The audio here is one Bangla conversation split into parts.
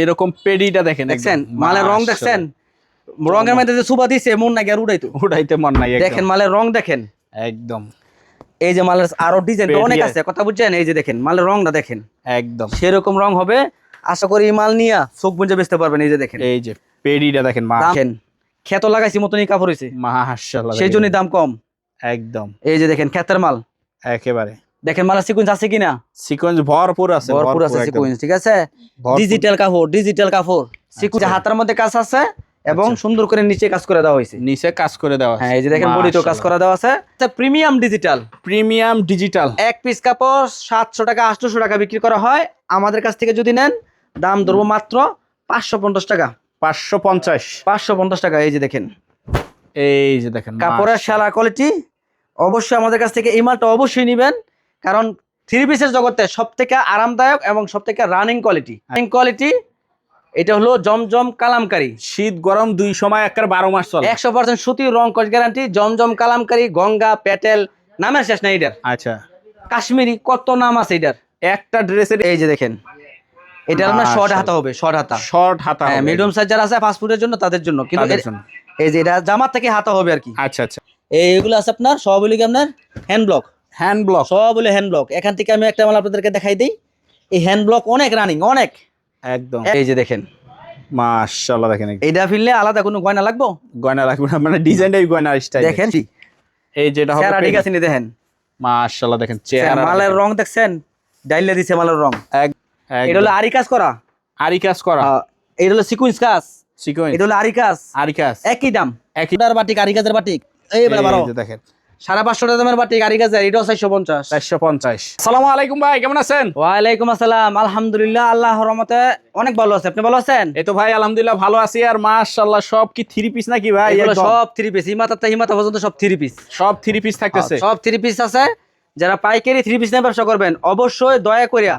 এরকম পেডিটা দেখছেন মালের রং দেখছেন, রঙের মধ্যে যে সুবা দিছে মন নাই আর উড়াইতে মন নাই। দেখেন মালের রং দেখেন একদম। এই যে মালের আরো ডিজাইন অনেক আছে, কথা বুঝছেন? এই যে দেখেন মালের রংটা দেখেন, একদম সেরকম রং হবে। আশা করি এই মাল নিয়ে চোখ বুঝে বেচতে পারবেন। এই যে দেখেন, এই যে পেডিটা দেখেন, দেখেন ক্ষেত লাগাইছি মতনই কাপড় হয়েছে, মাশাআল্লাহ, সেই জন্যই দাম কম। একদম এই যে দেখেন ক্ষেতের মাল, একেবারে দেখেন মালের সিকোয়েন্স আছে কিনা, সিকোয়েন্স ভরপুর আছে, ভরপুর আছে সিকোয়েন্স, ঠিক আছে। ডিজিটাল কাপড় সিকোয়েন্স, হাতের মধ্যে কাজ আছে এবং সুন্দর করে নিচে কাজ করে দেওয়া হয়েছে, নিচে কাজ করে দেওয়া। হ্যাঁ এই যে দেখেন বডিতেও কাজ করে দেওয়া আছে। প্রিমিয়াম ডিজিটাল এক পিস কাপড় 700 টাকা 800 টাকা বিক্রি করা হয়। আমাদের কাছ থেকে যদি নেন দাম ধরবো মাত্র 550 টাকা, 550 টাকা। এই যে দেখেন, কাপড়ের সেরা কোয়ালিটি। অবশ্যই আমাদের কাছ থেকে এই মালটা অবশ্যই নেবেন, কারণ থ্রি পিসের জগতে সব থেকে আরামদায়ক এবং সব থেকে রানিং কোয়ালিটি। এটা হলো জমজম কালামকারী, শীত গরম দুই সময় একের 12 মাস চলে, 100% সুতি রং কস গ্যারান্টি। জমজম কালামকারী, গঙ্গা, প্যাটেল, নামের শেষ নাই এটার। আচ্ছা, কাশ্মীরি, কত নাম আছে এটার। একটা ড্রেসের এই যে দেখেন, এটা আপনার শর্ট হাতা হবে, শর্ট হাতা। হ্যাঁ, মিডিয়াম সাইজ যারা আছে ফাস্ট ফুডের জন্য তাদের জন্য, কিন্তু এই যে এটা জামা থেকে হাতা হবে আর কি। আচ্ছা আচ্ছা, এইগুলো আছে আপনার সব হলো কি আপনার হ্যান্ড ব্লক, সব হলো হ্যান্ড ব্লক। এখান থেকে আমি একটা মাল আপনাদেরকে দেখাই দিই। এই হ্যান্ড ব্লক অনেক রানিং, অনেক একদম। এই যে দেখেন, মাশাআল্লাহ, দেখেন এইটা ফিরলে আলাদা কোনো গয়না লাগবো, গয়না লাগবে না, মানে ডিজাইনটাই গয়না স্টাইল। দেখেন এই যেটা হবে চেহারা ঠিক আছে নি, দেখেন মাশাআল্লাহ, দেখেন চেহারা, মালের রং দেখছেন, ডাইলে দিছে মালের রং। এটা হলো আরি কাজ করা, এটা হলো সিকোয়েন্স কাজ, এটা হলো আরি কাজ, একই দাম, একই বাটিক, আরি কাজের বাটিক। এই দেখেন 550 টাকা দামের বাটিক, আরি কাজের, এটাও 450। আসসালামু আলাইকুম ভাই, কেমন আছেন? ওয়ালাইকুম আসসালাম, আলহামদুলিল্লাহ, আল্লাহর রহমতে অনেক ভালো আছে। আপনি ভালো আছেন? এই তো ভাই আলহামদুলিল্লাহ ভালো আছি। আর মাশাআল্লাহ সব কি থ্রি পিস নাকি ভাই? এগুলো সব থ্রি পিস, হিমাতা পর্যন্ত সব থ্রি পিস, সব থ্রি পিস থাকতেছে, সব থ্রি পিস আছে। যারা পাইকারি থ্রি পিস নিয়ে ব্যবসা করবেন অবশ্যই দয়া করিয়া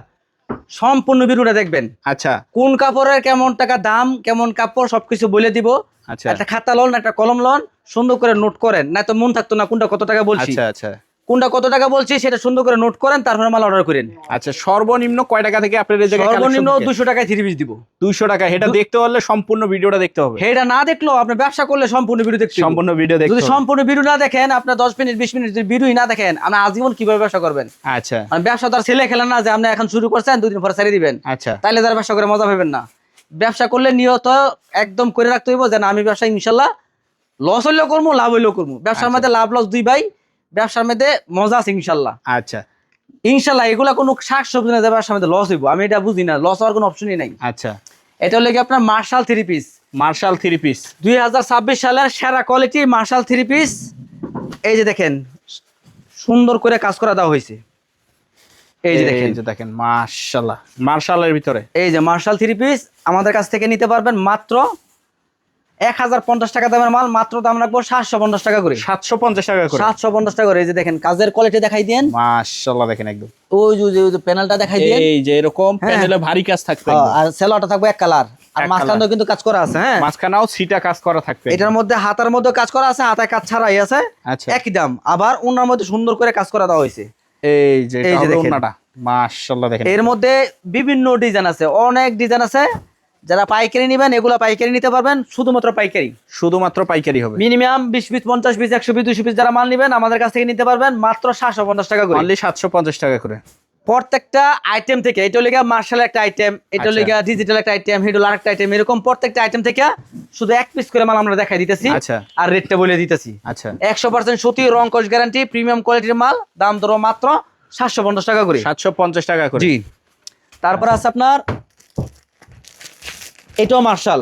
সম্পূর্ণ ভিডিওটা দেখবেন। আচ্ছা, কোন কাপড়ের কেমন টাকা দাম, কেমন কাপড় সবকিছু বলে দিব। আচ্ছা, একটা খাতা লন, একটা কলম লন, সুন্দর করে নোট করেন, না তো মন থাকতো না কোনটা কত টাকা বলছি। আচ্ছা আচ্ছা, কোনটা কত টাকা বলছি সেটা সুন্দর করে নোট করেন, তারপরে মাল অর্ডার করেন। আচ্ছা, সর্বনিম্ন কয় টাকা থেকে আপনার এই জায়গায়? সর্বনিম্ন 200 টাকায় থ্রি পিস দিব। 200 টাকা। এটা দেখতে হলে সম্পূর্ণ ভিডিওটা দেখতে হবে। এটা না দেখলেও আপনি ব্যবসা করলে সম্পূর্ণ ভিডিও দেখতে হবে, সম্পূর্ণ ভিডিও দেখতে যদি হবে। সম্পূর্ণ ভিডিও না দেখেন, আপনার 10 মিনিট 20 মিনিট যদি ভিডিওই না দেখেন, আপনি আজীবন কিভাবে ব্যবসা করবেন? আচ্ছা, মানে ব্যবসা তো আর ছেলে খেলা না যে আপনি এখন শুরু করছেন 2 দিন পরে ছেড়ে দিবেন। আচ্ছা, তাইলে তারা ব্যবসা করে মজা পাবেন না। ব্যবসা করলে নিয়ত একদম করে রাখতে হইব যে না, আমি ব্যবসা ইনশাল্লাহ লস হইলেও করবো, লাভ হইলেও করবো। ব্যবসার মধ্যে লাভ লস দুই ভাই, ব্যবসার মধ্যে মজা আছে ইনশাল্লাহ। আচ্ছা, ইনশাল্লাহ এগুলা কোনো শাকসবজি না যে ব্যবসার মধ্যে লস হইব, আমি এটা বুঝি না, লস হওয়ার কোনো অপশনই নাই। আচ্ছা, এটা হলো কি আপনার মার্শাল থ্রি পিস, 2026 সালের সেরা কোয়ালিটি মার্শাল থ্রি পিস। এই যে দেখেন সুন্দর করে কাজ করা দেওয়া হয়েছে। এই যে দেখেন মাশাআল্লাহ, মার্শালের ভিতরে এই যে মার্শাল থ্রি পিস আমাদের কাছ থেকে নিতে পারবেন মাত্র 1050 টাকা দামের মাল, মাত্র দাম রাখবো 750 টাকা করে, 750 টাকা করে, 750 টাকা করে। এই যে দেখেন কাজের কোয়ালিটি দেখাই দেন, মাশাআল্লাহ, দেখেন একদম ওই যে প্যানেলটা দেখাই দেন, এই যে এরকম প্যানেলে ভারী কাজ থাকবে, আর সেলোয়ারটা থাকবে এক কালার, আর মাঝখানেও কিন্তু কাজ করা আছে। হ্যাঁ, মাঝখানেও সিটা কাজ করা থাকবে। এটার মধ্যে হাতার মধ্যে কাজ করা আছে, হাতায় কাজ ছাড়াই আছে, একই দাম। আবার ওনার মধ্যে সুন্দর করে কাজ করা দেওয়া হয়েছে। এই যে ওন্নাটা মাশাআল্লাহ, দেখেন এর মধ্যে বিভিন্ন ডিজাইন আছে, অনেক ডিজাইন আছে। যারা পাইকারি নেবেন এগুলা পাইকারি নিতে পারবেন, শুধুমাত্র পাইকারি হবে। Minimum 20 piece 50 piece 100 piece 200 piece যারা মাল নেবেন আমাদের কাছ থেকে নিতে পারবেন মাত্র 750 টাকা করে, অনলি 750 টাকা করে প্রত্যেকটা আইটেম থেকে। এটা হলো মার্শাল একটা আইটেম, এটা হলো ডিজিটাল একটা আইটেম, হিডল আরেকটা আইটেম, এরকম প্রত্যেকটা আইটেম থেকে শুধু এক পিস করে মাল আমরা দেখাই দিতেছি। আচ্ছা, আর রেটটা বলে দিতেছি। আচ্ছা, 100% সুতি রং কস গ্যারান্টি, প্রিমিয়াম কোয়ালিটির মাল, দাম ধরো মাত্র 750 টাকা করে, 750 টাকা করে। জি। তারপর আছে আপনার এটাও মার্শাল,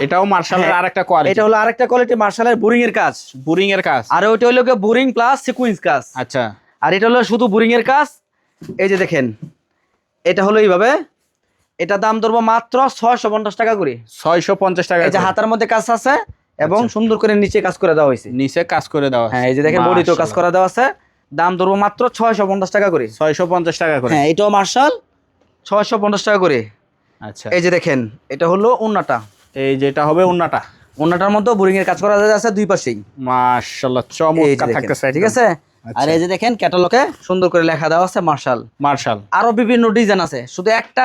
এটাও মার্শালের আরেকটা কোয়ালিটি। এটা হলো আরেকটা কোয়ালিটি মার্শালের বোরিং এর কাজ, আর ওইটা হলো বোরিং প্লাস সিকোয়েন্স কাজ। আচ্ছা, আর এটা হলো শুধু বোরিং এর কাজ। এই যে দেখেন এটা হলো এইভাবে, এটা দাম ধরবো মাত্র 650 টাকা করে, 650 টাকা। এই যে হাতার মধ্যে কাজ আছে এবং সুন্দর করে নিচে কাজ করে দেওয়া হয়েছে, নিচে কাজ করে দেওয়া। হ্যাঁ, এই যে দেখেন বডিতেও কাজ করা দেওয়া আছে, দাম ধরবো মাত্র 650 টাকা করে, 650 টাকা করে। হ্যাঁ, এটাও মার্শাল 650 টাকা করে। আচ্ছা, এই যে দেখেন এটা হলো ওন্নাটা, এই যেটা হবে ওন্নাটার মধ্যে বোরিং এর কাজ করা আছে দুই পাশেই, মাশাআল্লাহ চমৎকার থাকতেছে, ঠিক আছে। আর এই যে দেখেন ক্যাটালগে সুন্দর করে লেখা দেওয়া আছে মার্শাল। মার্শাল আরো বিভিন্ন ডিজাইন আছে,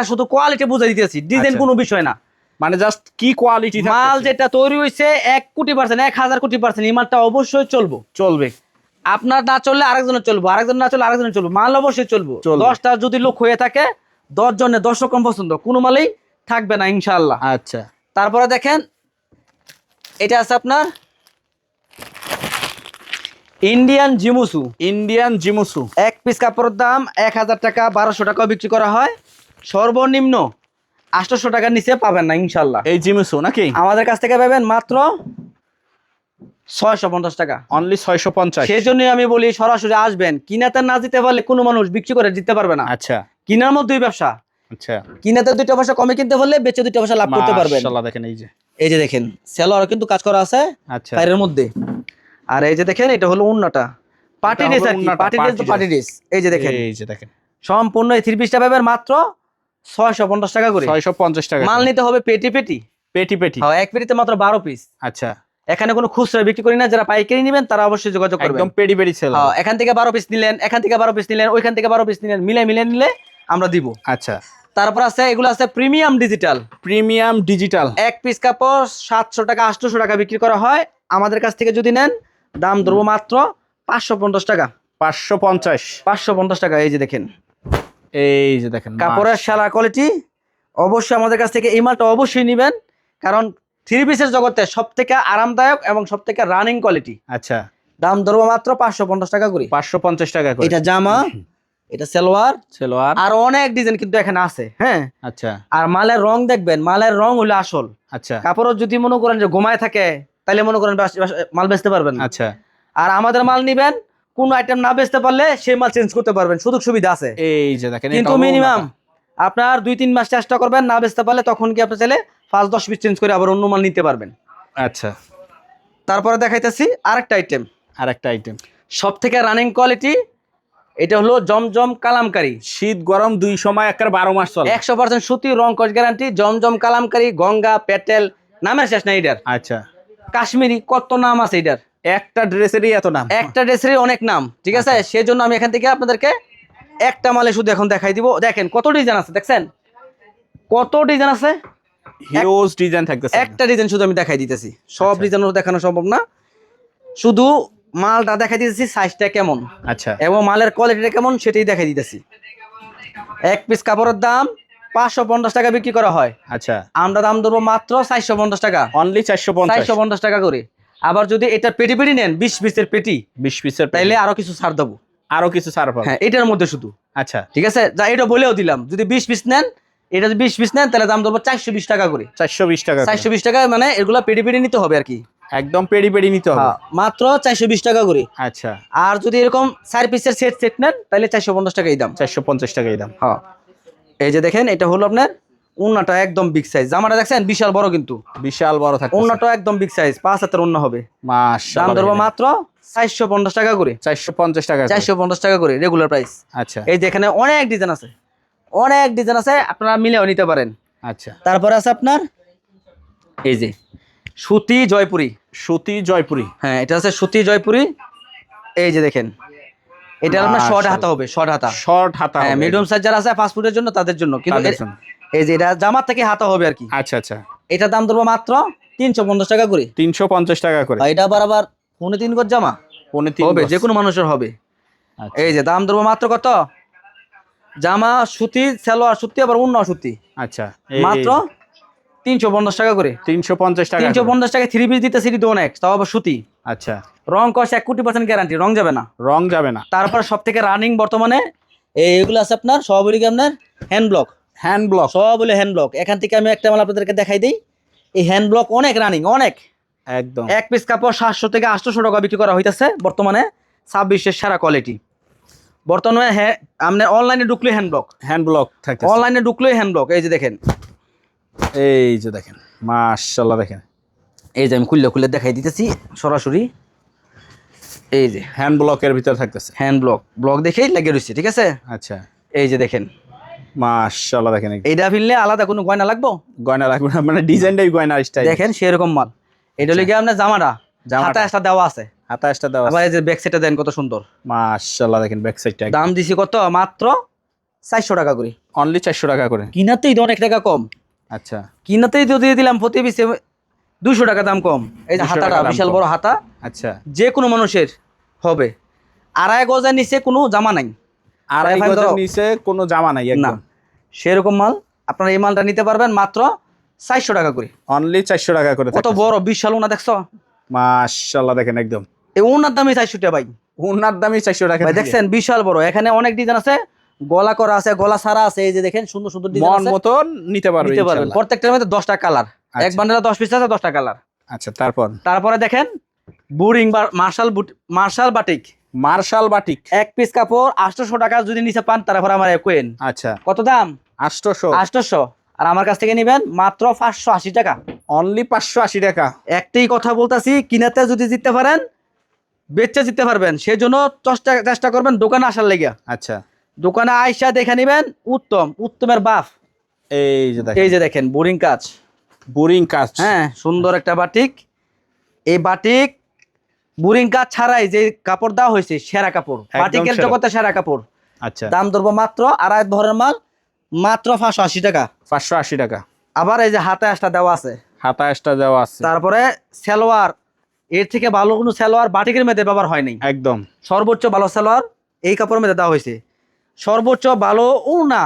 শুধু কোয়ালিটি বুঝাই দিতেছি, ডিজাইন কোনো বিষয় না, মানে জাস্ট কি কোয়ালিটি মাল যেটা তৈরি হয়েছে 1 কোটি%, 1000 কোটি%, এই মালটা অবশ্যই চলবে। আপনার না চললে আরেকজনের চলবে, আরেকজন না চললে আরেকজনের চলবে, মাল অবশ্যই চলবে। 10টা যদি লোক হয়ে থাকে 10 জনের 10 রকম পছন্দ, কোনো মালেই থাকবে না ইনশাআল্লাহ। আচ্ছা, তারপরে দেখেন এটা আছে আপনার ইন্ডিয়ান জিমুসু। 1 পিস কাপড়ের দাম 1000 টাকা, 1200 টাকা বিক্রি করা হয়, সর্বনিম্ন 800 টাকার নিচে পাবেন না ইনশাআল্লাহ। এই জিমুসু নাকি আমাদের কাছ থেকে পাবেন মাত্র 650 টাকা, অনলি 650। সেই জন্যই আমি বলি সরাসরি আসবেন, কিনাতে না দিতে পারলে কোনো মানুষ বিক্রি করে দিতে পারবে না। আচ্ছা, কিনার মধ্যেই ব্যবসা। আচ্ছা, কিনাতে 2টা পয়সা কমে কিনতে পারলে বেচে 2টা পয়সা লাভ করতে পারবেন। মাশাআল্লাহ দেখেন এই যে দেখেন সেলোয়ার কিন্তু কাজ করা আছে আচ্ছা পায়ের মধ্যে। আর এই যে দেখেন এটা হলো উন্নাটা, পার্টি ড্রেস আর কি, পার্টি ড্রেস। এই যে দেখেন সম্পূর্ণ এই 3 পিসটা পাবেন মাত্র 650 টাকা করে। 650 টাকা। মাল নিতে হবে পেটি। হ্যাঁ, এক পেটিতে মাত্র 12 পিস। আচ্ছা, এখানে কোনো খুচরা বিক্রি করি না, যারা পাইকারি নেবেন তারা অবশ্যই যোগাযোগ করবেন। একদম পেটি সেল। হ্যাঁ, এখান থেকে 12 পিস নিলেন, এখান থেকে 12 পিস নিলেন, ওইখান থেকে 12 পিস নিলেন, মিলে নিলে আমরা দিব। আচ্ছা, তারপর আছে এগুলো আছে প্রিমিয়াম ডিজিটাল। 1 পিস কাপড় 700 টাকা 800 টাকা বিক্রি করা হয়, আমাদের কাছ থেকে যদি নেন দাম ধরবো মাত্র 550 টাকা। 550 টাকা। এই যে দেখেন কাপড়ের সেরা কোয়ালিটি। অবশ্যই আমাদের কাছ থেকে এই মালটা অবশ্যই নেবেন, কারণ 3 পিসের জগতে সবথেকে আরামদায়ক এবং সবথেকে রানিং কোয়ালিটি। আচ্ছা, দাম ধরবো মাত্র 550 টাকা করে। 550 টাকা করে। এটা জামা, এটা সালোয়ার, আর অনেক ডিজাইন কিন্তু এখানে আছে। হ্যাঁ, আচ্ছা, আর মালের রং দেখবেন, মালের রং হলো আসল। আচ্ছা, কাপড়ও যদি মনে করেন যে ঘুমায় থাকে তাহলে মনে করেন মাল বেচতে পারবেন। আচ্ছা, আর আমাদের মাল নিবেন, কোন আইটেম না বেচতে পারলে সেই মাল চেঞ্জ করতে পারবেন, সুযোগ সুবিধা আছে। এই যে দেখেন, কিন্তু মিনিমাম আপনার 2-3 মাস চেষ্টা করবেন, না বেচতে পারলে তখন কি আপনি চাইলে 5-10 পিস চেঞ্জ করে আবার অন্য মাল নিতে পারবেন। আচ্ছা, তারপরে দেখাইতেছি আরেকটা আইটেম সব থেকে রানিং কোয়ালিটি। এটা হলো জমজম কালামকারী। শীত গরম 2 সময় একের 12 মাস চলে। 100% সুতি, রং কস গ্যারান্টি। জমজম কালামকারী, গঙ্গা, পেটেল, নামের শেষ নাই এটার। আচ্ছা, কাশ্মীরি, কত নাম আছে এটার। একটা ড্রেসেরই এত নাম, একটা ড্রেসেরই অনেক নাম, ঠিক আছে। সেজন্য আমি এখান থেকে আপনাদেরকে একটা মালে শুধু এখন দেখাই দিব। দেখেন কত ডিজাইন আছে, দেখছেন কত ডিজাইন আছে, হিউজ ডিজাইন থাকতেছে। একটা ডিজাইন শুধু আমি দেখাই দিতেছি, সব ডিজাইন দেখানো সম্ভব না, শুধু মালটা দেখাই দিতেছি সাইজটা কেমন, আচ্ছা, এবং মালের কোয়ালিটিটা কেমন সেটাই দেখাই দিতেছি। 1 পিস কাপড়ের দাম 550 টাকা বিক্রি করা হয়। আচ্ছা, আমরা দাম ধরবো মাত্র 450 টাকা, অনলি 450 টাকা করে। আবার যদি এটা পেটি নেন 20 পিসের পেটি, তাইলে আরো কিছু ছাড় দেবো, হ্যাঁ এটার মধ্যে শুধু। আচ্ছা, ঠিক আছে, যা এটা বলেও দিলাম, যদি 20 পিস নেন, এটা যদি 20 পিস নেন তাহলে দাম ধরবো 420 টাকা করে। 420 টাকা, মানে এগুলা পেটি নিতে হবে আর কি, একদম পেটি নিতে হবে, মাত্র 420 টাকা করে। আচ্ছা, আর যদি এরকম 4 পিসের সেট নেন তাহলে 450 টাকাই দাম। 450 টাকাই দাম। হ্যাঁ, এই যে দেখেন এটা হলো আপনার উন্নাটা, একদম বিগ সাইজ। জামাটা দেখছেন বিশাল বড়, কিন্তু বিশাল বড় থাকে। উন্নাটা একদম বিগ সাইজ, 5 হাতের উন্না হবে। মাশাআল্লাহ, দাম ধরবো মাত্র 450 টাকা করে। 450 টাকা করে রেগুলার প্রাইস। আচ্ছা, এই যে এখানে অনেক ডিজাইন আছে, আপনারা মিলেও নিতে পারেন। আচ্ছা, তারপরে আছে আপনার এই যে সুতি জয়পুরি। হ্যাঁ, এটা আছে সুতি জয়পুরি। এই যে দেখেন এটা আপনার শর্ট হাতা হবে, শর্ট হাতা। হ্যাঁ, মিডিয়াম সাইজ যারা আছে ফাস্ট জন্য, তাদের জন্য। কিন্তু এই যে এটা জামা থেকে হাতা হবে আর কি। আচ্ছা, আচ্ছা, এটা দাম ধরবো মাত্র 350 টাকা করে। 350 টাকা করে। এটা আবার 3.5 গজ জামা হবে, যে কোনো মানুষের হবে। এই যে দাম ধরবো মাত্র কত, জামা সুতি, সালোয়ার সুতি, আবার অন্য সুতি। আচ্ছা, মাত্র 350 টাকা করে। 350 টাকা 3 পিস দিতে সিটি অনেক, তাও আবার সুতি। আচ্ছা, রং কস 1 কোটি% গ্যারান্টি, রং যাবে না। তারপর সব থেকে রানিং বর্তমানে এইগুলো আছে আপনার সবগুলি আপনার হ্যান্ড ব্লক, সবগুলো হ্যান্ড ব্লক। এখান থেকে আমি একটা মাল আপনাদেরকে দেখাই দিই। এই হ্যান্ড ব্লক অনেক রানিং, অনেক, একদম। 1 পিস কাপড় 700 থেকে 800 টাকা বিক্রি করা হইতাছে বর্তমানে। 26-এর সেরা কোয়ালিটি বর্তমানে। হ্যাঁ, আপনি অনলাইনে ঢুকলে হ্যান্ড ব্লক থাকে, অনলাইনে ঢুকলেই হ্যান্ড ব্লক। এই যে দেখেন, মাশাআল্লাহ দেখেন, এই যে আমি খুলে দেখাই দিতেছি সরাসরি। এই যে হ্যান্ড ব্লকের ভিতর থাকতেছে, হ্যান্ড ব্লক দেখেই লাগিয়ে রয়েছে, ঠিক আছে। আচ্ছা, এই যে দেখেন, মাশাআল্লাহ দেখেন, এইটা ফিরলে আলাদা কোনো গয়না লাগবে না, মানে ডিজাইনটাই গয়না স্টাইল। দেখেন সেরকম মাল। এটা লিগে আপনার জামাটা হাতে একটা দেওয়া আছে, হাতাশটা দেওয়া আবার এই যে ব্যাক সাইডটা দেন কত সুন্দর, মাশাআল্লাহ দেখেন ব্যাক সাইডটা দাম দিছি কত মাত্র 400 টাকা করে, অনলি 400 টাকা করে। কিনাতেই তো অনেক টাকা কম। আচ্ছা, কিনাতেই তো দিয়ে দিলাম প্রতি পিসে 200 টাকা দাম কম। এই যে 200 হাতাটা টাকা দাম বিশাল কম। বড় হাতা, আচ্ছা, যে কোনো মানুষের হবে। 2.5 গজের নিচে কোনো জামা নাই, আড়াই এখন গজের ধরো নিচে কোনো জামা নাই না, একদম। সেরকম মাল আপনারা এই মালটা নিতে পারবেন মাত্র 400 টাকা করে। অনলি 400 টাকা করে কত থাকতেছে। বড় বিশাল ওনা দেখছো, মাশাআল্লাহ দেখেন একদম এই ওনার দামই 400 টাকা ভাই। ওনার দামই 400 টাকা ভাই দেখছেন বিশাল বড়, এখানে অনেক ডিজাইন আছে, গলা করা আছে, গলা সারা আছে, এই যে দেখেন সুন্দর সুন্দর ডিজাইন মন আছে, মতন নিতে পারবেন নিতে পারবেন। ইনশাআল্লাহ। প্রত্যেকটার মধ্যে 10টা কালার, এক আচ্ছা। বান্ডেলে 10 পিস আছে, 10টা কালার। আচ্ছা, তারপরে দেখেন বুরিং বা মার্শাল বাটিক, মার্শাল বাটিক এক পিস কাপড় 800 টাকা যদি নিচে পান তারপর আমার কোয়েন। আচ্ছা, কত দাম? 800 800। আর আমার কাছ থেকে নেবেন মাত্র 580 টাকা, অনলি 580 টাকা। একটাই কথা বলতাছি, কিনাতে যদি জিততে পারেন বেচে জিততে পারবেন, সেজন্য চেষ্টা করবেন দোকানে আসার লেগে। আচ্ছা, দোকানে আইসা দেখে নেবেন, উত্তমের বাফ। এই যে দেখেন বোরিং কাজ, বোরিং কাজ, হ্যাঁ সুন্দর একটা বাটিক। এই বাটিক বোরিং কাজ ছাড়াই যে কাপড় দেওয়া হয়েছে সেরা কাপড়, বাটিকের সেরা। জগতে সেরা কাপড়। আচ্ছা, দাম ধরবো মাত্র আড়াই ভরের মাল মাত্র 580 টাকা। 580 টাকা। আবার এই যে হাতে আসটা দেওয়া আছে, হাতাশটা দেওয়া আছে তারপরে সালোয়ার, এর থেকে ভালো কোনো সালোয়ার বাটিকের মধ্যে ব্যবহার হয় নাই। একদম। সর্বোচ্চ ভালো সালোয়ার এই কাপড়ের মধ্যে দেওয়া হয়েছে, সর্বোচ্চ ভালো ওড়না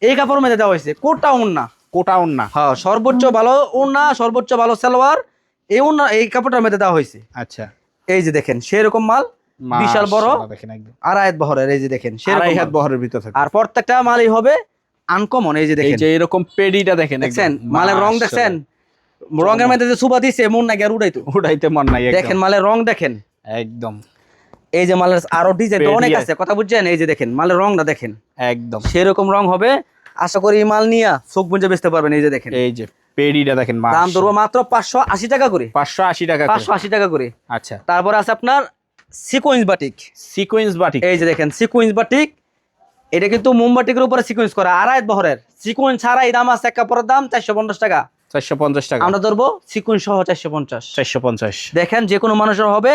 এই কাপড়ের মধ্যে দেওয়া হয়েছে, কোটা ওড়না। কোটা ওন্না। হ্যাঁ, সর্বোচ্চ ভালো ওড়না, সর্বোচ্চ ভালো সালোয়ার এই ওড়না এই কাপড়টার মধ্যে দেওয়া হয়েছে। আচ্ছা, এই যে দেখেন সেরকম মাল, বিশাল বড়, মাশাআল্লাহ দেখেন একদম আড়াই বহরের। এই যে দেখেন সেরকম আড়াই হাত মাল। বহরের ভিতর থাকে। আর প্রত্যেকটা মালই হবে আনকমন। এই যে এই দেখেন, যে এরকম পেডিটা দেখেন দেখছেন একদম। মালের রং দেখছেন, রঙের মধ্যে যে সুবা দিছে মন না গিয়ে উড়াইতো। উড়াইতে মন নাই একদম। দেখেন মালের রং দেখেন একদম এই যে মালের আরো ডিজাইন তো অনেক পেরিয়ে। আছে, কথা বুঝছেন? এই যে দেখেন মালের রংটা দেখেন, একদম সেরকম রং হবে। আশা করি এই মাল নিয়ে চোখ বুঝে বেচতে পারবেন। এই যে দেখেন, এই যে পেডিটা দেখেন, দাম ধরবো মাত্র 580 টাকা করে, 580 টাকা করে। 580 টাকা করে। আচ্ছা, তারপর আছে আপনার সিকোয়েন্স বাটিক। Sequence batik. এই যে দেখেন সিকোয়েন্স বাটিক, এটা কিন্তু মোমবাটিকের উপরে সিকোয়েন্স করা, আড়াই বহরের। সিকোয়েন্স ছাড়া এই দাম আছে, এক কাপড়ের দাম 450 টাকা। 450 টাকা। আমরা ধরবো সিকোয়েন্স সহ 450। 450। দেখেন যে কোনো মানুষের হবে,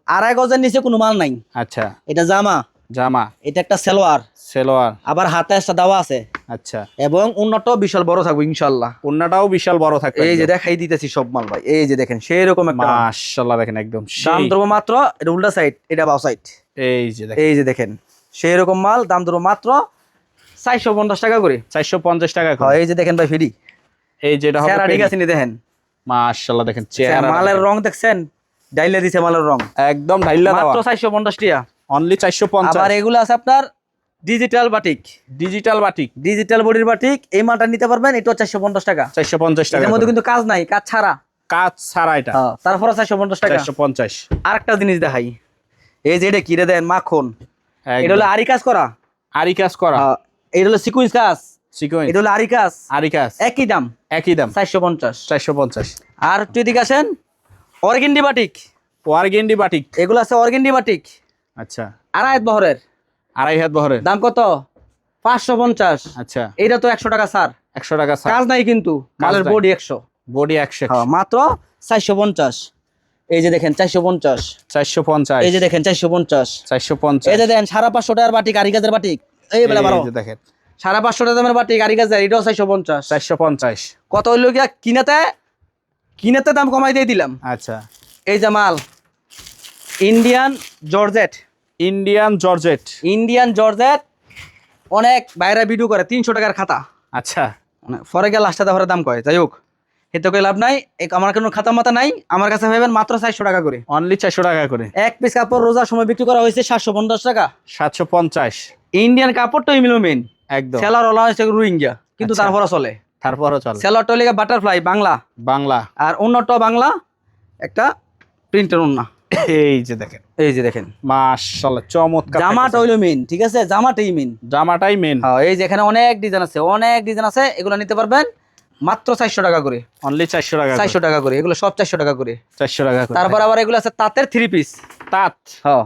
আড়াই গজের নিচে কোনো মাল নাই। আচ্ছা, এটা জামা, এটা একটা সালোয়ার, আবার হাতে একটা দেওয়া আছে। আচ্ছা, এবং উন্নতও বিশাল বড় থাকবে ইনশাল্লাহ। ওন্নাটাও বিশাল বড় থাকবে। এই যে দেখাই দিতেছি সব মাল ভাই, এই যে দেখেন সেরকম একটা মাল। মাশাআল্লাহ দেখেন একদম দাম সেই। ধরবো মাত্র, এটা উল্টা সাইড, এটা বাও সাইড। এই যে দেখেন, এই যে দেখেন সেরকম মাল, দাম ধরবো মাত্র 450 টাকা করে। 450 টাকা করে। হ্যাঁ, এই যে দেখেন ভাই ফিডি, এই যেটা হবে চেহারা ঠিক আছে নি দেখেন, মাশাআল্লাহ দেখেন চেহারা। মালের রং দেখছেন, ডাইলে দিছে মালের রং একদম ঢাইলা দেওয়া। মাত্র 450 টাকা। অনলি 450। আবার এগুলো আছে আপনার digital batik, digital batik, digital বডির বাটিক। এই মালটা নিতে পারবেন, এটা 450 টাকা। 450 টাকা। এর মধ্যে কিন্তু কাজ নাই, কাজ ছাড়া, কাজ ছাড়া এটা। হ্যাঁ, তারপরে 450 টাকা। 450। আরেকটা জিনিস দেখাই, এই যে এটা কিরে দেন মাখন, একদম। এটা হলো আরি কাজ করা, আরি কাজ করা। এটা হলো সিকোয়েন্স কাজ, সিকোয়েন্স। এটা হলো আরি কাজ, আরি কাজ। একই দাম, একই দাম 450। 450। আর একটু এদিকে আসেন, অর্গেন্ডি বাটিক, ওয়ারগেন্ডি বাটিক। এগুলো আছে অর্গেন্ডি বাটিক, আচ্ছা, আড়াই বহরের, আড়াই হাত বহরের। দাম কত? 550। আচ্ছা, এটা তো 100 টাকা স্যার, 100 টাকা ছাড়। কাজ নাই কিন্তু, মালের নাই। Body 100, body 100। মাত্র 450। এই যে দেখেন 450, 450। এই যে দেখেন 450, 450। এই যে দেখেন 550 টাকার বাটিক, আরি কাজের বাটিক। এই বেলা বারো, এই যে দেখেন 550 টাকা দামের বাটিক, আরি কাজের, এটাও 450। 450। কত হইলো গিয়া কিনাতে দাম কমাই দিয়ে দিলাম। আচ্ছা, এই যে মাল Indian georgette, Indian georgette. Indian georgette, অনেক বাইরে ভিডিও করে 300 টাকার খাতা, আচ্ছা, পরে গিয়ে লাস্টে দেওয়ার দাম কয়। যাই হোক, এতে কই লাভ নাই, আমার কোনো খাতা মাতা নাই, আমার কাছে পাবেন মাত্র 400 টাকা করে। অনলি 400 টাকা করে। এক পিস কাপড় রোজার সময় বিক্রি করা হয়েছে 750 টাকা। 750। ইন্ডিয়ান কাপড়টাই মিলমেন, একদম। সেলার ওলা হয়েছে রোহিঙ্গা, কিন্তু আচ্ছা। তারপরে চলে। তারপরও চলে। সেলারটা লেগে বাটারফ্লাই বাংলা, বাংলা। আর অন্যটা বাংলা, একটা প্রিন্টের ওন্না। এই যে দেখেন, এই যে দেখেন মাশাআল্লাহ চমৎকার। জামাটা হইলো মেন, ঠিক আছে, জামাটাই মেন, জামাটাই মেন। হ্যাঁ। এই যে এখানে অনেক ডিজাইন আছে, অনেক ডিজাইন আছে, এগুলো নিতে পারবেন মাত্র 400 টাকা করে। অনলি 400 টাকা। 400 টাকা করে, এগুলো সব 400 টাকা করে। 400 টাকা করে। তারপর আবার এগুলো আছে তাঁতের 3 পিস, তাঁত। হ্যাঁ,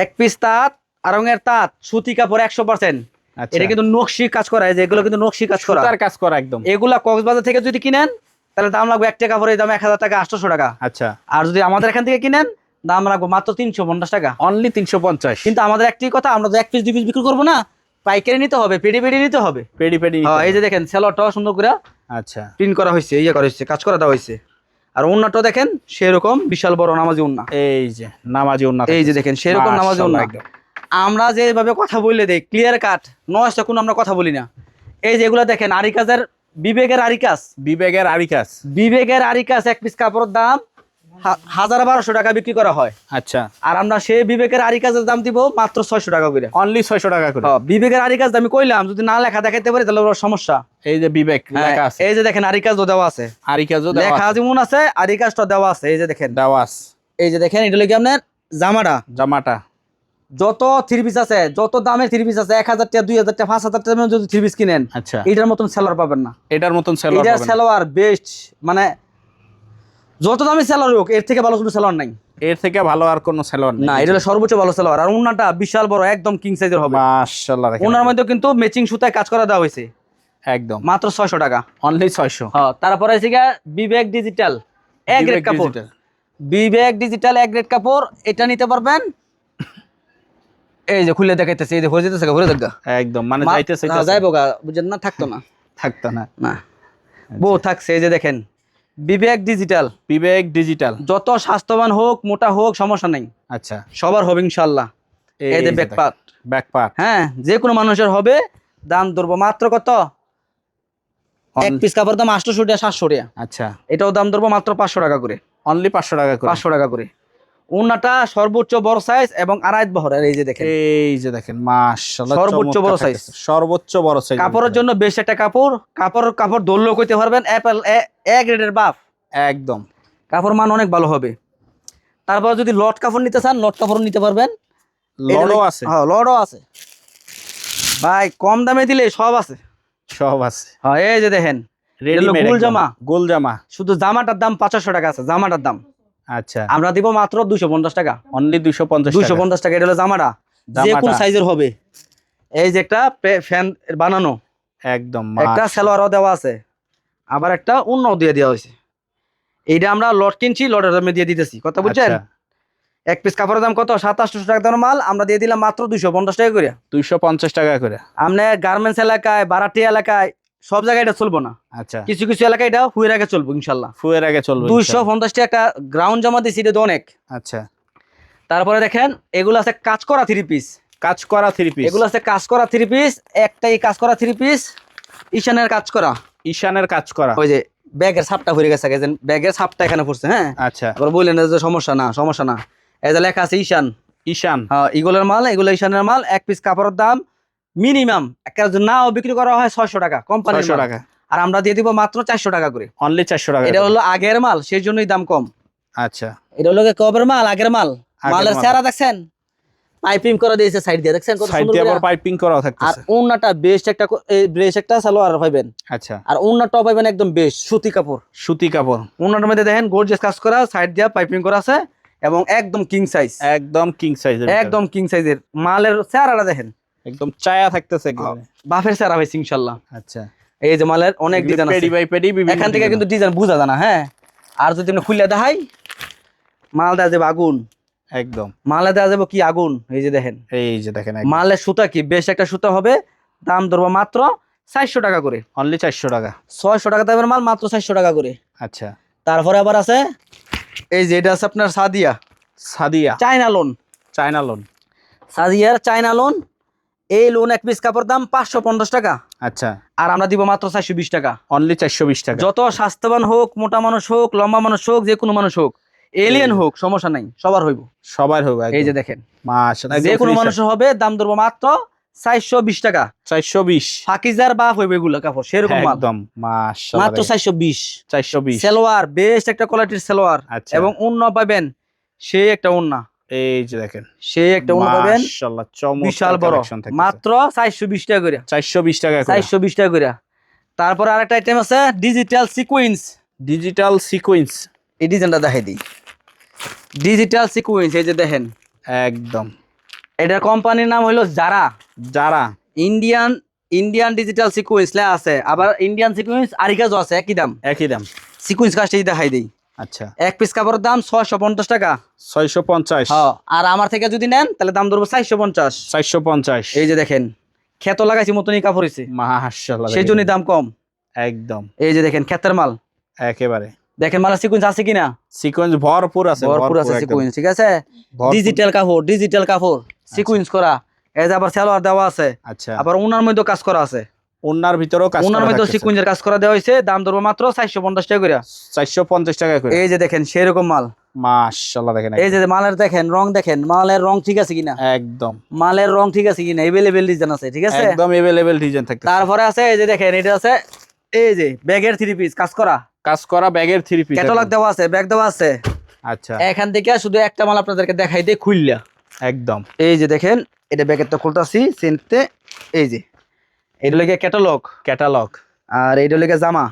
এক পিস তাঁত, আরঙের তাঁত, সুতি কাপড় 100%। আচ্ছা। এটা কিন্তু নকশি কাজ করা, এই যে এগুলো কিন্তু নকশি কাজ করা, সুতার কাজ করা একদম। এগুলা কক্সবাজার থেকে যদি কিনেন তাহলে দাম লাগবে একটা কাপড়ের দাম 1000 টাকা 800 টাকা। আচ্ছা। আর যদি আমাদের এখান থেকে কিনেন দাম লাগবে মাত্র 350 টাকা, অনলি 350। কিন্তু আমাদের একটি কথা, আমরা তো 1 পিস 2 পিস বিক্রি করবো না, পাইকারি নিতে হবে, পেডি পেডি নিতে হবে। Paddy paddy. এই যে দেখেন সেলরটাও সুন্দর করে আচ্ছা প্রিন্ট করা হয়েছে, ইয়ে করা হয়েছে, কাজ করা দেওয়া হয়েছে। আর ওন্নাটা দেখেন সেরকম বিশাল বড় নামাজি ওন্না, এই যে নামাজি ওন্না, এই যে দেখেন সেরকম নামাজি ওন্না। আমরা যেভাবে কথা বললে দেই ক্লিয়ার কাট, নয়তো কোনো আমরা কথা বলি না। এই যে এগুলো দেখেন আরি কাজের, বিবেকের আরি কাজ, বিবেকের আরি কাজ, বিবেকের আরি কাজ। এক পিস কাপড়ের দাম 1200 টাকা বিক্রি করা হয়। আচ্ছা। আর আমরা সেই বিবেকের আরি কাজের দাম দিব মাত্র 600 টাকা করে, অনলি 600 টাকা করে। বিবেকের আরি কাজ আমি কইলাম, যদি না লেখা দেখাইতে পারি তাহলে ওর সমস্যা। এই যে বিবেক লেখা আছে, এই যে দেখেন আরি কাজও দেওয়া আছে, আরি কাজও লেখা যেমন আছে আরি কাজটা দেওয়া আছে। এই যে দেখেন দেওয়া আছে, এই যে দেখেন এটা কি আপনার জামাটা, জামাটা যত থ্রি পিস আছে, যত দামের থ্রি পিস আছে, 1000 টাকা 2000 টাকা 5000 টাকা যদি থ্রি পিস কিনেন, আচ্ছা, এটার মতন সেলার পাবেন না। এটার মতন সেলার এটা সেলার বেস্ট, মানে যত দামি সেলার হোক এর থেকে ভালো কোনো সেলার নাই, এর থেকে ভালো আর কোনো সেলার না। এটা হলো সর্বোচ্চ ভালো সেলার। আর ওন্নাটা বিশাল বড়, একদম কিং সাইজের হবে মাশাআল্লাহ। ওনার মধ্যে কিন্তু ম্যাচিং সুতায় কাজ করা দেওয়া হয়েছে, একদম মাত্র 600 টাকা, অনলি 600। তারপরে আছে গিয়া বিবেক ডিজিটাল এক গ্রেড কাপড়, বিবেক ডিজিটাল এক গ্রেড কাপড়, এটা নিতে পারবেন। এই যে খুলে দেখাইতেছে, এই যে হয়ে যেতেছে, ঘুরে দেখা একদম, মানে যাইতেছে, যাইবো গা, বুঝেন না, থাকতো না, থাকতো না, না বউ থাকছে। এই যে দেখেন বিবেক ডিজিটাল, বিবেক ডিজিটাল, যত স্বাস্থ্যবান হোক মোটা হোক সমস্যা নাই, আচ্ছা, সবার হবে ইনশাআল্লাহ। এই যে ব্যাক পার্ট, ব্যাক পার্ট, হ্যাঁ যে কোনো মানুষের হবে। দাম ধরবো মাত্র কত, এক পিস কাপড় দাম 800 টাকা 700 টাকা। আচ্ছা, এটাও দাম ধরবো মাত্র 500 টাকা করে, অনলি 500 টাকা করে, 500 টাকা করে। ওন্নাটা সর্বোচ্চ বড় সাইজ এবং আড়াই বহরের। এই যে দেখেন, এই যে দেখেন মাশাআল্লাহ, সর্বোচ্চ বড় সাইজ, সর্বোচ্চ বড় সাইজ। কাপড়ের জন্য বেশ একটা কাপড়, কাপড় ধরলেও কইতে পারবেন অ্যাপল এ গ্রেডের বাফ, একদম কাপড় মান অনেক ভালো হবে। তারপর যদি লট কাপড় নিতে চান, লট কাপড় নিতে পারবেন, লটও আছে, হ্যাঁ লটও আছে ভাই, কম দামে দিলে সব আছে, সব আছে। হ্যাঁ এই যে দেখেন রেডিমেড গোল জামা, গোল জামা, শুধু জামাটার দাম 500 টাকা আছে, জামাটার দাম। আচ্ছা, আমরা দিব মাত্র 250 টাকা, অনলি 250 টাকা। এটা হলো জামাটা, যে কোন সাইজের হবে। এই যে একটা ফ্যান বানানো, একদম একটা সালোয়ারও দেওয়া আছে, আবার একটা উন্নও দিয়ে দেওয়া হয়েছে। এইটা আমরা লট কিনছি, লটের দামে দিয়ে দিতেছি, কথা বুঝছেন। এক পিস কাপড়ের দাম কত, 700-800 টাকা দামের মাল আমরা দিয়ে দিলাম মাত্র 250 টাকা করে, 250 টাকা করে। আপনার গার্মেন্টস এলাকায়, বারাটি এলাকায়, সব জায়গায় এটা চলবো না। আচ্ছা, কিছু কিছু এলাকায় এটা ফুয়ের আগে চলবো ইনশাল্লাহ, ফুয়ের আগে চলবে। 250 টাকা একটা গ্রাউন্ড জামা দিচ্ছি, এটা তো অনেক। আচ্ছা, তারপরে দেখেন এগুলো আছে কাজ করা থ্রি পিস, কাজ করা থ্রি পিস, এগুলো আছে কাজ করা থ্রি পিস। একটাই কাজ করা থ্রি পিস, ঈশানের কাজ করা, ঈশানের কাজ করা। ওই যে ব্যাগের ছাপটা ভরে গেছে, ব্যাগের ছাপটা এখানে পড়ছে, হ্যাঁ আচ্ছা, আবার বললেন যে সমস্যা না, সমস্যা না। এই যে লেখা আছে ঈশান, ঈশান, হ্যাঁ ইগুলোর মাল, এগুলো ঈশানের মাল। এক পিস কাপড়ের দাম মিনিমাম একটা নাও বিক্রি করা হয় 600 টাকা কোম্পানির 600 টাকা, আর আমরা দিয়ে দিব মাত্র 400 টাকা করে, অনলি 400 টাকা। এটা হলো আগের মাল, সেই জন্যই দাম কম। আচ্ছা, এটা হলো কবের মাল, আগের মাল। মালের চেহারা দেখছেন, পাইপিং করে দিয়েছে সাইড দিয়ে, দেখছেন কত সাইড সুন্দর দিয়ে করে, আবার পাইপিং করা আর থাকতেছে। ওন্নাটা বেস্ট একটা, বেশ একটা সালোয়ার পাইবেন। আচ্ছা, আর ওন্নাটাও পাইবেন একদম বেস্ট সুতি কাপড়, সুতি কাপড়। ওন্নাটার মধ্যে দেখেন গর্জিয়াস কাজ করা, সাইড দিয়ে পাইপিং করা আছে এবং একদম কিং সাইজ, একদম কিং সাইজের, একদম কিং সাইজের। মালের চেহারাটা দেখেন, একদম চায়া থাকতেছে একদম, বাফের চেহারা হয়েছে ইনশাআল্লাহ। আচ্ছা, এই যে মালের অনেক ডিজাইন আছে, পেডি বাই পেডি, এখান থেকে কিন্তু ডিজাইন বোঝা যায় না, হ্যাঁ। আর যদি আমরা খুলে দেখাই, মাল দেওয়া যাবে আগুন, একদম মালে দেওয়া যাবে কি আগুন। এই যে দেখেন, এই যে দেখেন মালের সুতা কি বেশ একটা সুতা হবে, দাম ধরবো মাত্র 400 টাকা করে, অনলি 400 টাকা। 600 টাকা দামের মাল মাত্র 400 টাকা করে। আচ্ছা, তারপরে আবার আছে এই যে এটা আছে আপনার Sadia, Sadia China lawn, China lawn, সাদিয়ার চায়না লোন। এই লোন এক পিস কাপড় দাম 550 টাকা, আচ্ছা, আর আমরা দিব মাত্র 420 টাকা, অনলি 420 টাকা। যত স্বাস্থ্যবান হোক, মোটা মানুষ হোক, লম্বা মানুষ হোক, যে কোনো মানুষ হোক, এলিয়েন হোক, সমস্যা নাই, সবার হইব, সবার হবে। এই যে দেখেন মাশাআল্লাহ, যে কোনো মানুষের হবে, দাম ধরবো মাত্র 420 টাকা, 420। ফাকিজার বাপ হইবে এগুলো কাপড়, সেরকম মাল একদম মাশাআল্লাহ, মাত্র 420। 420 সালোয়ার বেস্ট একটা কোয়ালিটির সালোয়ার, আচ্ছা, এবং ওন্না পাবেন সেই একটা ওন্না, এই যে দেখেন সেই একটা ওন্না পাবেন মাশাআল্লাহ, চমৎকার বিশাল বড়, কালেকশন থাকতেছে, মাত্র 420 টাকা করে, 420 টাকা করে, 420 টাকা করে। তারপর আরেকটা আইটেম আছে ডিজিটাল সিকোয়েন্স, ডিজিটাল সিকোয়েন্স। এই ডিজাইনটা দেখাই দিই, ডিজিটাল সিকোয়েন্স। এই যে দেখেন, একদম এটার কোম্পানির নাম হলো যারা, যারা ইন্ডিয়ান ডিজিটাল সিকোয়েন্স লেখা আছে, আবার ইন্ডিয়ান সিকোয়েন্স আরিকাজও আছে, একই দাম, একই দাম। সিকুয়েন্স কাজটা দেখাই দেই। আচ্ছা, এক পিস কাপড়ের দাম 650 টাকা। 650। হ্যাঁ, আর আমার থেকে যদি নেন তাহলে দাম ধরবো 450। 450। এই যে দেখেন ক্ষেত লাগাইছি মতনই কাপড় হইছে, মাশাআল্লাহ, সেই জন্যই দাম কম। একদম এই যে দেখেন ক্ষেতের মাল, একেবারে দেখেন মাল সিকুয়েন্স আছে কিনা, সিকোয়েন্স ভরপুর আছে, ভরপুর আছে একদম। সিকুয়েন্স, ঠিক আছে। ভরপুর। ডিজিটাল কাপড় সিকুয়েন্স করা, এই যে আবার সালোয়ার দেওয়া আছে। আচ্ছা, আবার ওনার মধ্যে কাজ করা আছে, ওনার ভিতরেও কাজ করা, ওনার মধ্যে সিকুয়েন্সের কাজ করা দেওয়া হয়েছে। দাম ধরবো মাত্র 450 টাকা করে। 450 টাকা করে। এই যে দেখেন সেরকম মাল, মাশাআল্লাহ, দেখেন এই যে মালের দেখেন রং, দেখেন মালের রং ঠিক আছে কিনা, একদম মালের রং ঠিক আছে কিনা, এভেলেবেল ডিজাইন আছে, ঠিক আছে, একদম এভেলেবেল ডিজাইন থাকে। তারপরে আছে এই যে দেখেন এটা আছে, এই যে ব্যাগের 3 পিস কাজ করা ব্যাগের 3 পিস ক্যাটালগ দেওয়া আছে, ব্যাগ দেওয়া আছে। আচ্ছা, এখান থেকে শুধু একটা মাল আপনাদেরকে দেখাই দেই খুললা। একদম এই যে দেখেন এটা ব্যাগেরটা খুলতাছি সেন্টে, এই যে এটা লাগে ক্যাটালগ, আর এইটা লাগে জামা।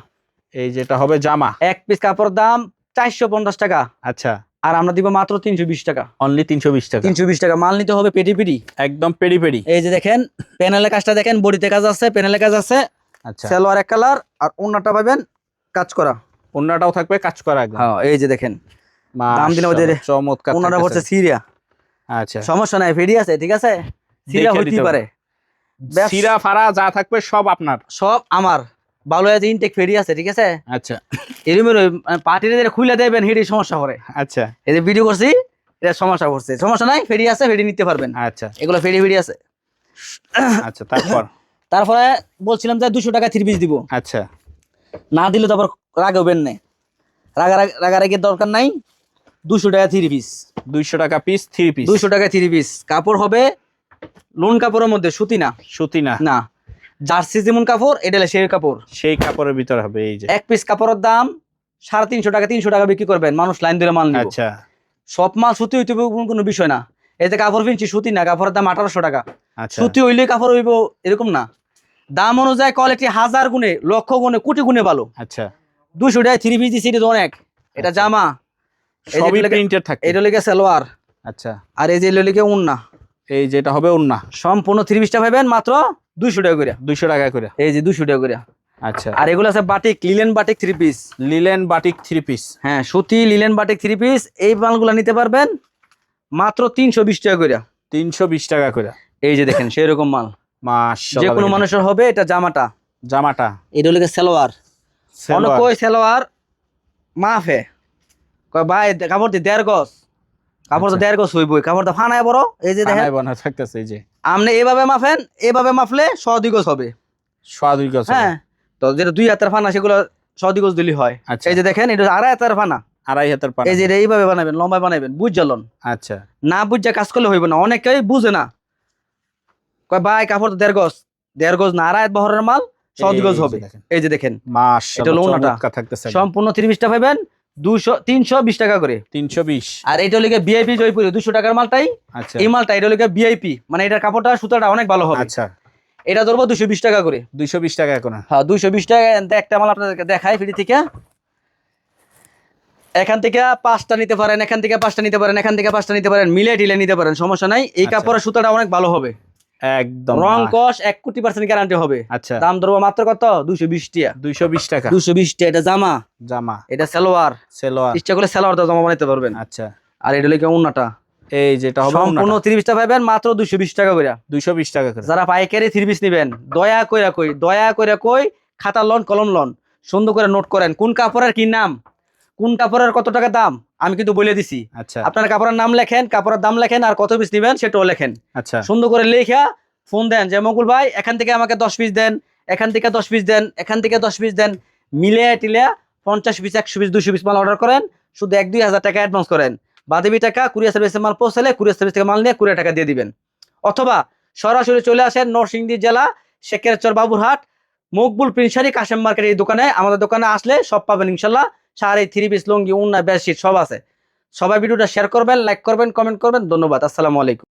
এই যেটা হবে জামা, এক পিস কাপড় দাম 450 টাকা। আচ্ছা, আর আমরা দিব মাত্র 320 টাকা। অনলি 320 টাকা। 320 টাকা মাল নিতে হবে পেটি পেটি, একদম পেডি পেডি। এই যে দেখেন প্যানেলের কাজটা দেখেন, বডিতে কাজ আছে, প্যানেলের কাজ আছে। আচ্ছা, সালোয়ার এক কালার, আর ওন্নাটা পাবেন কাজ করা। ওন্নাটাও থাকবে কাজ করা একদম। হ্যাঁ, এই যে দেখেন দাম দিলে ওদের চমৎকার, ওন্নাটা পড়ছে সিরিয়া। আচ্ছা, সমস্যা নাই, ফেডি আছে, ঠিক আছে, সিরিয়া হইতে পারে, সিরা ফারা যা থাকবে সব আপনার, সব আমার। ভালো আছে ইনটেক ফেডি আছে, ঠিক আছে। আচ্ছা, এরকম পার্টিতে খুলে দেবেন, হেডি সমস্যা করে। আচ্ছা, এই যে ভিডিও করছি এটা সমস্যা করছে, সমস্যা নাই, ফেডি আছে, ফেডি নিতে পারবেন। আচ্ছা, এগুলো ফেডি আছে। আচ্ছা, তারপরে বলছিলাম যে 200 টাকা 3 পিস দিব। আচ্ছা, না দিলে তো আবার রাগবেন না, রাগারাগির দরকার নাই। 200 টাকা 3 পিস, 200 টাকা পিস 3 পিস, 200 টাকা 3 পিস। কাপড় হবে লোন কাপড়ের মধ্যে, সুতি না, সুতি না, না জার্সি যেমন কাপড়, এটা সেই কাপড়, সেই কাপড়ের ভিতর হবে। এই যে এক পিস কাপড়ের দাম 350 টাকা, 300 টাকা বিক্রি করবেন, মানুষ লাইন ধরে মাল নিবে। আচ্ছা, সব মাল সুতি হইতে হবে কোনো বিষয় না। এতে কাপড় কিনছি সুতি না, কাপড়ের দাম 1800 টাকা। আচ্ছা, সুতি হইলে কাপড় হইব এরকম না, দাম অনুযায়ী কোয়ালিটি হাজার গুণে, লক্ষ গুণে, কোটি গুণে ভালো। আচ্ছা, 200 টাকা 3 পিস দিছি, এটা তো অনেক। এটা জামা, সবই প্রিন্টেড থাকে। এটা লেগে সালোয়ার, আচ্ছা, আর এই যে লেগে ওন্না, এই যেটা হবে ওন্না, সম্পূর্ণ 3 পিসটা পাবেন মাত্র 200 টাকা করে। 200 টাকা করে, এই যে 200 টাকা করে। আচ্ছা, আর এগুলো আছে batik, linen batik 3 piece, linen batik 3 piece, হ্যাঁ সুতি লিলেন বাটিক 3 পিস। এই মালগুলো নিতে পারবেন মাত্র 320 টাকা করে। 320 টাকা করে। এই যে দেখেন সেরকম মাল, মাশাআল্লাহ, যে কোনো মানুষের হবে। এটা জামাটা, এটা হলো সালোয়ার। অনেক কই সালোয়ার মাফে কয় ভাই কাপড় দি 1.5 গজ, কাপড় তো 1.5 গজ হইবই, কাপড় তো ফানায় বড়। এই যে দেখেন বানা থাকতেছে, এই যে আপনি এইভাবে মাফেন, এইভাবে মাফলে 100 গজ হবে, 100 গজ। হ্যাঁ, তো যেটা 2 হাতের ফানা সেগুলো 100 গজ দিলি হয়। আচ্ছা, এই যে দেখেন এটা 2.5 হাতের ফানা, 2.5 হাতের পানা। এই যে এইভাবে বানাবেন, লম্বায় বানাবেন, বুঝ জ্বলন। আচ্ছা, না বুঝা কাজ করলে হইব না, অনেকেই বুঝে না, কয় ভাই কাপড় তো 1.5 গজ, 1.5 গজ না, 2.5 বহরের মাল 100 গজ হবে। এই যে দেখেন মাশাআল্লাহ, এটা চমৎকার থাকতেছে, সম্পূর্ণ 30টা পাবেন 320 টাকা করে, 320। আর এটা লিগে ভিআইপি জয়পুরি 200 টাকার মালটাই। আচ্ছা, এই মালটা এটা লিগে ভিআইপি, মানে এটার কাপড়টা সুতাটা অনেক ভালো হবে। আচ্ছা, এটা ধরবো 220 টাকা করে। 220 টাকা এখন। হ্যাঁ 220 টাকা। একটা মাল আপনাদেরকে দেখাই ফ্রি থেকে। এখান থেকে 5টা নিতে পারেন, এখান থেকে 5টা নিতে পারেন, এখান থেকে 5টা নিতে পারেন, মিলে টিলে নিতে পারেন, সমস্যা নাই। এই কাপড়ের সুতাটা অনেক ভালো হবে, একদম রং কস 1,000,000% গ্যারান্টি হবে। আচ্ছা, দাম ধরবো মাত্র কত? 220 টাকা। 220 টাকা, 220 টাকা। এটা জামা, এটা সালোয়ার, ইচ্ছা করলে সালোয়ার দাও জামা বানাইতে পারবেন। আচ্ছা, আর এটা লেগে ওন্নাটা, এই যেটা হবে সম্পূর্ণ 30টা পাবেন মাত্র 220 টাকা করে। 220 টাকা করে। যারা পাইকারি 3 পিস নেবেন, দয়া কইরা কই খাতা লন, কলম লন, সুন্দর করে নোট করেন কোন কাপড়ের কি নাম, কোন কাপড়ের কত টাকা দাম, আমি কিন্তু বলে দিছি। আচ্ছা, আপনার কাপড়ের নাম লেখেন, কাপড়ের দাম লেখেন, আর কত পিস নেবেন সেটাও লেখেন। আচ্ছা, সুন্দর করে লেখা ফোন দেন যে মকুল ভাই এখান থেকে আমাকে 10 পিস দেন, এখান থেকে 10 পিস দেন, এখান থেকে 10 পিস দেন, মিলে টিলে 50 পিস, 100 পিস, 200 পিস মাল অর্ডার করেন। শুধু 1-2 হাজার টাকা অ্যাডভান্স করেন, বাদেবি টাকা কুরিয়ার সার্ভিসে মাল পৌঁছালে কুরিয়ার সার্ভিস থেকে মাল নিয়ে 20 টাকা দিয়ে দিবেন। অথবা সরাসরি চলে আসেন নরসিংদী জেলা শেখেরচর বাবুরহাট মকবুল প্রিন্সারি কাশেম মার্কেট, এই দোকানে, আমাদের দোকানে আসলে সব পাবেন ইনশাল্লাহ। শাড়ি, 3 পিস, লুঙ্গি, উন্না, বেডশিট সব আছে। সবাই ভিডিওটা শেয়ার করবেন, লাইক করবেন, কমেন্ট করবেন। ধন্যবাদ। আসসালামু আলাইকুম।